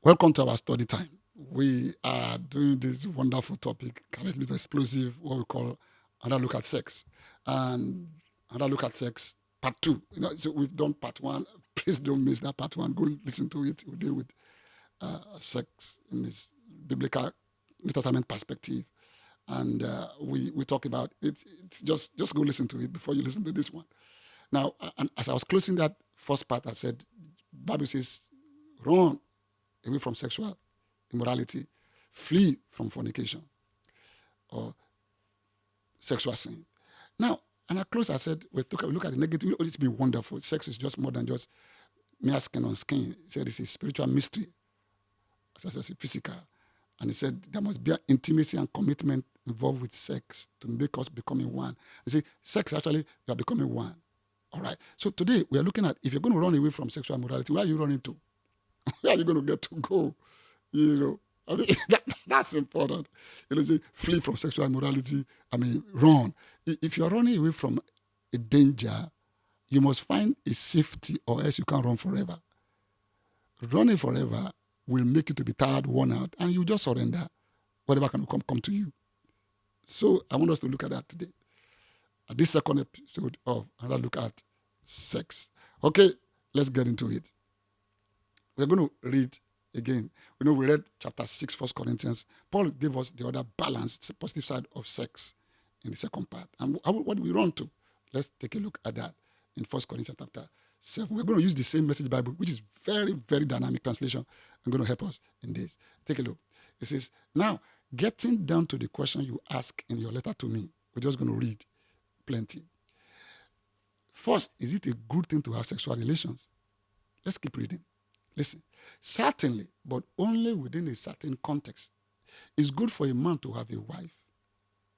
Welcome to our study time. We are doing this wonderful topic, currently explosive, what we call another look at sex. And another look at sex, part two. So we've done part one. Please don't miss that part one. Go listen to it. We deal with sex in this biblical New Testament perspective. And we talk about it. It's just go listen to it before you listen to this one. Now, and as I was closing that first part, I said, Bible says, run away from sexual immorality, flee from fornication or sexual sin. Now, and I close, I said, we look at the negative. It's been wonderful. Sex is just more than just mere skin on skin. He said it's a spiritual mystery, as well as a physical. And he said there must be an intimacy and commitment involved with sex to make us becoming one. You see, sex actually, you are becoming one. All right. So today we are looking at, if you're going to run away from sexual morality, where are you running to? Where are you going to get to go? I mean, that's important. Say, flee from sexual immorality. Run. If you're running away from a danger, you must find a safety, or else you can't run forever. Running forever will make you to be tired, worn out, and you just surrender. Whatever can come to you. So I want us to look at that today. At this second episode of another look at sex. Okay, let's get into it. We're going to read again. We read chapter 6, 1 Corinthians. Paul gave us the other balance, the positive side of sex in the second part. And what do we run to? Let's take a look at that in 1 Corinthians chapter 7. We're going to use the same Message Bible, which is very, very dynamic translation. I'm going to help us in this. Take a look. It says, now, getting down to the question you ask in your letter to me, we're just going to read plenty. First, is it a good thing to have sexual relations? Let's keep reading. Listen, certainly, but only within a certain context. It's good for a man to have a wife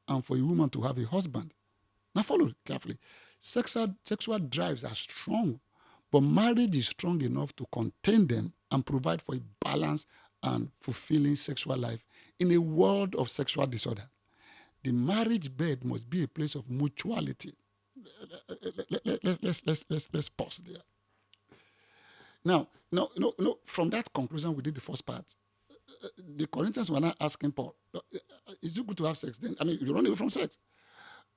and for a woman to have a husband. Now follow carefully. Sexual drives are strong, but marriage is strong enough to contain them and provide for a balanced and fulfilling sexual life in a world of sexual disorder. The marriage bed must be a place of mutuality. Let's pause there. Now, from that conclusion, we did the first part. The Corinthians were not asking Paul, is it good to have sex then? You run away from sex.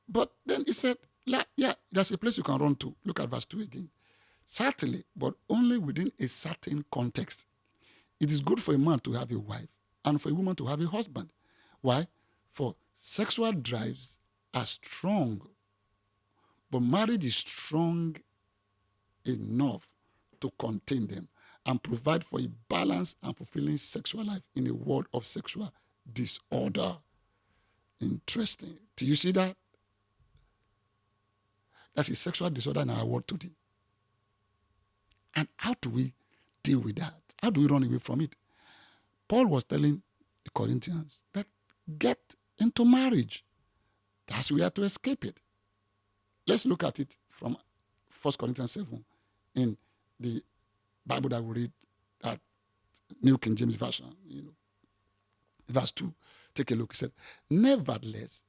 But then he said, yeah, there's a place you can run to. Look at verse 2 again. Certainly, but only within a certain context. It is good for a man to have a wife and for a woman to have a husband. Why? For sexual drives are strong, but marriage is strong enough to contain them and provide for a balanced and fulfilling sexual life in a world of sexual disorder. Interesting. Do you see that? That's a sexual disorder in our world today. And how do we deal with that? How do we run away from it? Paul was telling the Corinthians that get into marriage. That's where to escape it. Let's look at it from 1 Corinthians 7 in the Bible that we read, that New King James Version, verse 2. Take a look. It said, nevertheless,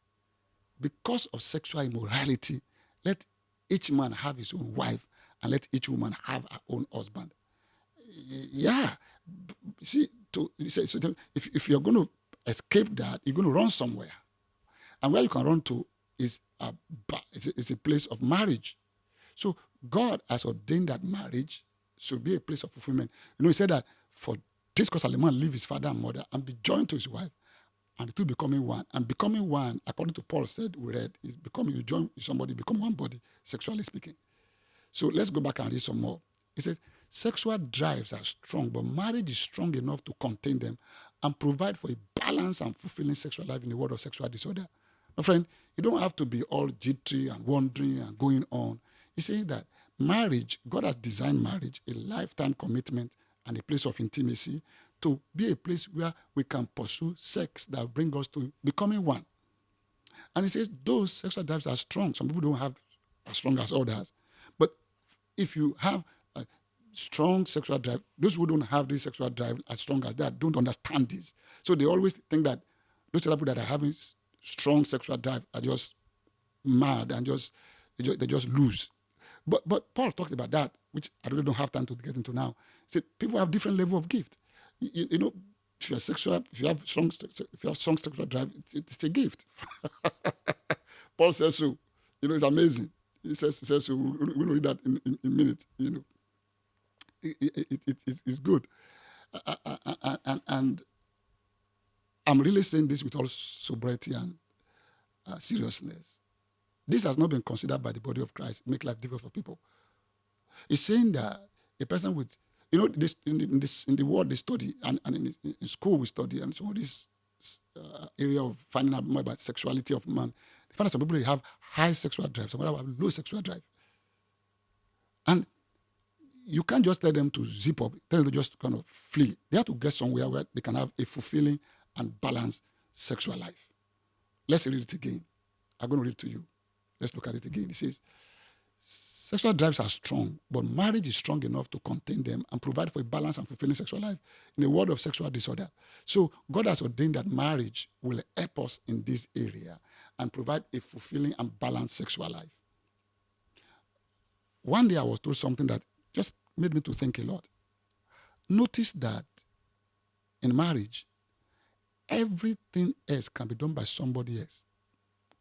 because of sexual immorality, let each man have his own wife and let each woman have her own husband. Yeah. See, if you're going to escape that, you're going to run somewhere. And where you can run to is a place of marriage. So God has ordained that marriage should be a place of fulfillment. He said that for this cause a man leave his father and mother and be joined to his wife, and the two becoming one. And becoming one, according to Paul said, we read, is becoming, you join somebody, become one body, sexually speaking. So let's go back and read some more. It says, sexual drives are strong, but marriage is strong enough to contain them and provide for a balanced and fulfilling sexual life in the world of sexual disorder. My friend, you don't have to be all jittery and wandering and going on. He's saying that marriage, God has designed marriage, a lifetime commitment and a place of intimacy, to be a place where we can pursue sex that bring us to becoming one. And he says those sexual drives are strong. Some people don't have as strong as others. But if you have a strong sexual drive, those who don't have this sexual drive as strong as that don't understand this. So they always think that those people that are having strong sexual drive are just mad and they just lose. But Paul talked about that, which I really don't have time to get into now. He said people have different level of gift. You know, if you're sexual, if you have strong sexual drive, it's a gift. Paul says so. You know, it's amazing. He says so. We'll read that in a minute. You know, it's good. And I'm really saying this with all sobriety and seriousness. This has not been considered by the body of Christ. Make life difficult for people. It's saying that a person with, you know, this in the world they study, and in school we study, and so this area of finding out more about sexuality of man. They find that some people have high sexual drive, some people have low sexual drive, and you can't just tell them to zip up, tell them to just kind of flee. They have to get somewhere where they can have a fulfilling and balanced sexual life. Let's read it again. I'm going to read it to you. Let's look at it again. It says, sexual drives are strong, but marriage is strong enough to contain them and provide for a balanced and fulfilling sexual life in a world of sexual disorder. So God has ordained that marriage will help us in this area and provide a fulfilling and balanced sexual life. One day I was told something that just made me to think a lot. Notice that in marriage, everything else can be done by somebody else.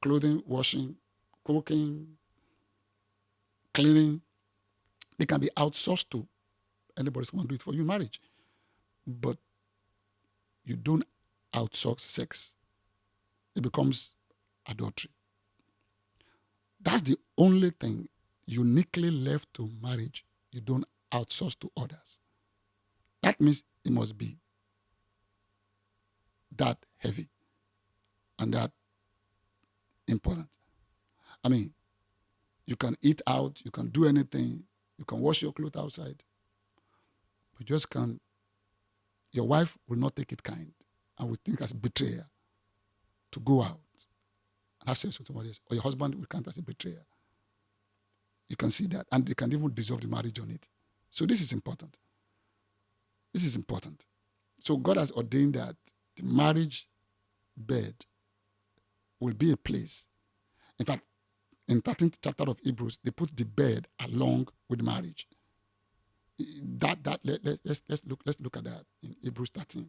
Clothing, washing, cooking, cleaning. They can be outsourced to anybody who can do it for you in marriage. But you don't outsource sex. It becomes adultery. That's the only thing uniquely left to marriage you don't outsource to others. That means it must be that heavy and that important. I mean, you can eat out, you can do anything, you can wash your clothes outside. You just can't. Your wife will not take it kind and will think as betrayal to go out and have sex with somebody else. Or your husband will count as a betrayer. You can see that. And they can even dissolve the marriage on it. So this is important. This is important. So God has ordained that the marriage bed will be a place. In fact, in 13th chapter of Hebrews, they put the bed along with marriage. Let's look at that in Hebrews 13.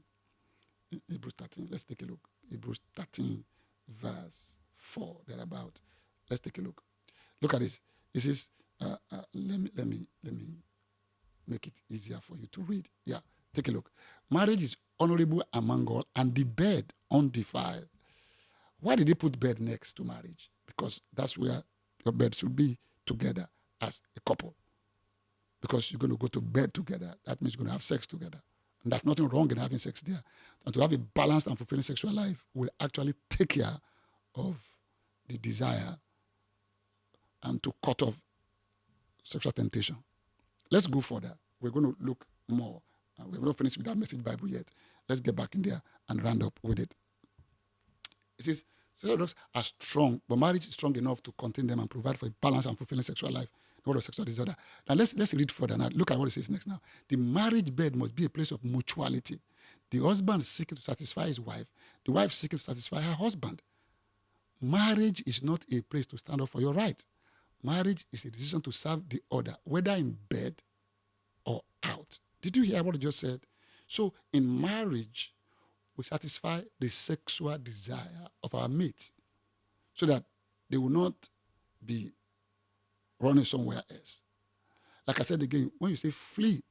In Hebrews 13, let's take a look. Hebrews 13, verse 4, thereabout. Let's take a look. Look at this. It says, let me make it easier for you to read. Yeah, take a look. Marriage is honorable among all, and the bed undefiled. Why did they put bed next to marriage? Because that's where your bed should be together as a couple. Because you're going to go to bed together. That means you're going to have sex together. And there's nothing wrong in having sex there. And to have a balanced and fulfilling sexual life will actually take care of the desire and to cut off sexual temptation. Let's go further. We're going to look more. We're not finished with our message Bible yet. Let's get back in there and round up with it. It says, sexual drugs are strong, but marriage is strong enough to contain them and provide for a balanced and fulfilling sexual life in the world of sexual disorder. Now let's read further. Now look at what it says next now. The marriage bed must be a place of mutuality. The husband seeking to satisfy his wife, the wife seeking to satisfy her husband. Marriage is not a place to stand up for your right. Marriage is a decision to serve the other, whether in bed or out. Did you hear what I just said? So in marriage, we satisfy the sexual desire of our mates so that they will not be running somewhere else. Like I said again, when you say flee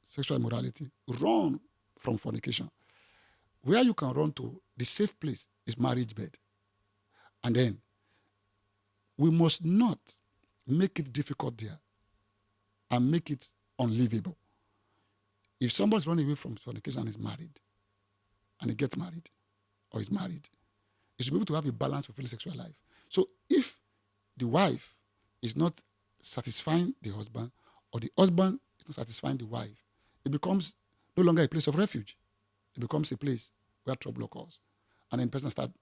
sexual immorality, run from fornication. Where you can run to, the safe place is marriage bed. And then we must not make it difficult there and make it unlivable. If somebody's running away from fornication and is married, and he gets married, or is married, he should be able to have a balanced, fulfilling sexual life. So if the wife is not satisfying the husband, or the husband is not satisfying the wife, it becomes no longer a place of refuge. It becomes a place where trouble occurs. And then the person starts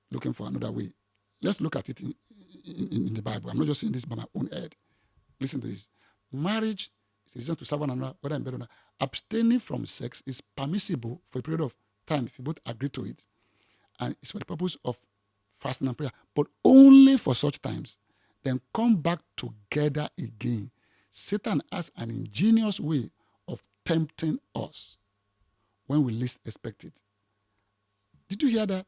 looking for another way. Let's look at it in the Bible. I'm not just saying this by my own head. Listen to this. Marriage is a decision to serve one another, whether in bed or not. Abstaining from sex is permissible for a period of time if you both agree to it. And it's for the purpose of fasting and prayer. But only for such times. Then come back together again. Satan has an ingenious way of tempting us. when we least expect it. Did you hear that?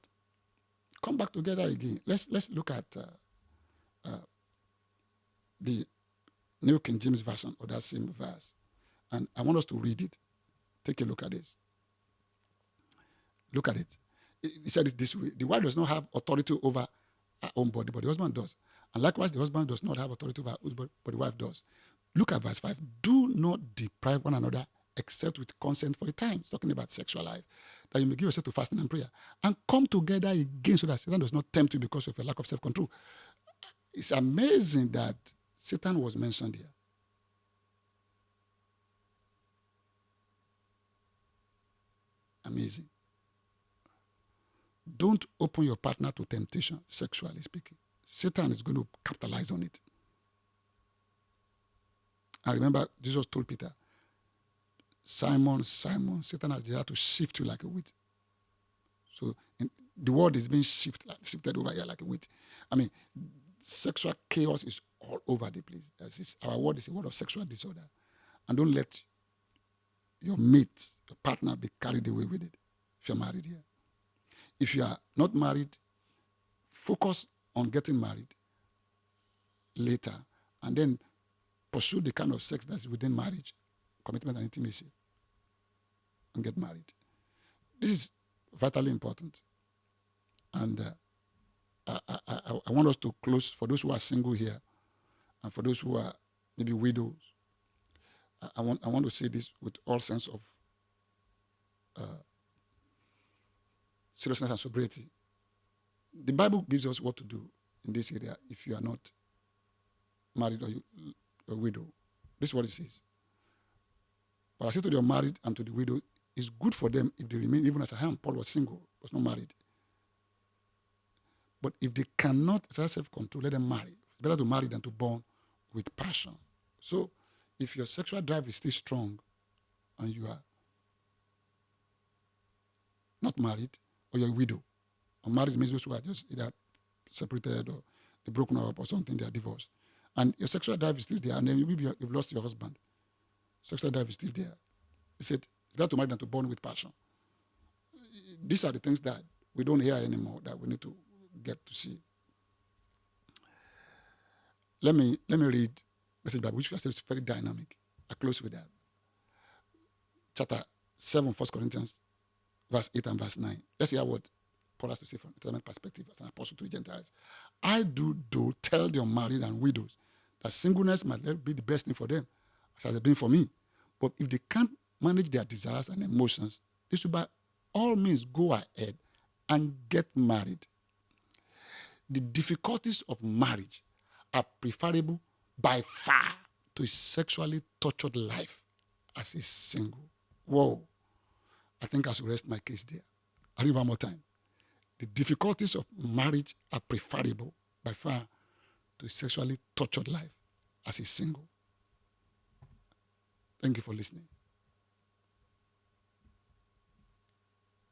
Come back together again. Let's look at the New King James Version of that same verse. And I want us to read it. Take a look at this. Look at it. He said it this way. The wife does not have authority over her own body, but the husband does. And likewise, the husband does not have authority over her own body, but the wife does. Look at verse 5. Do not deprive one another except with consent for a time. It's talking about sexual life. That you may give yourself to fasting and prayer. And come together again so that Satan does not tempt you because of a lack of self-control. It's amazing that Satan was mentioned here. Amazing. Don't open your partner to temptation, sexually speaking. Satan is going to capitalize on it. And remember, Jesus told Peter, Simon, Simon, Satan has desired to shift you like a wheat. So the world is being shifted over here like a wheat. I mean, sexual chaos is all over the place. Our world is a world of sexual disorder. And don't let your mate, your partner, be carried away with it if you're married here. If you are not married, focus on getting married later and then pursue the kind of sex that's within marriage, commitment and intimacy, and get married. This is vitally important. And I want us to close, for those who are single here and for those who are maybe widows, I want to say this with all sense of seriousness and sobriety. The Bible gives us what to do in this area if you are not married or a widow. This is what it says. But I say to the married and to the widow, it's good for them if they remain, even as I am. Paul was single, was not married. But if they cannot exercise self-control, let them marry. It's better to marry than to burn with passion. So if your sexual drive is still strong and you are not married, or you're a widow, or married means those who are just either separated or they broken up or something, they are divorced. And your sexual drive is still there, and then you've lost your husband. Sexual drive is still there. He said, it's better to marry than to burn with passion. These are the things that we don't hear anymore that we need to get to see. Let me read Message Bible, which is very dynamic. I close with that. Chapter 7, 1 Corinthians, verse 8 and verse 9. Let's hear what Paul has to say from a Testament perspective as an apostle to the Gentiles. I do tell the unmarried and widows that singleness might be the best thing for them, as has been for me. But if they can't manage their desires and emotions, they should by all means go ahead and get married. The difficulties of marriage are preferable by far to a sexually tortured life as a single. Whoa. I think I should rest my case there. I'll read one more time. The difficulties of marriage are preferable by far to a sexually tortured life as a single. Thank you for listening.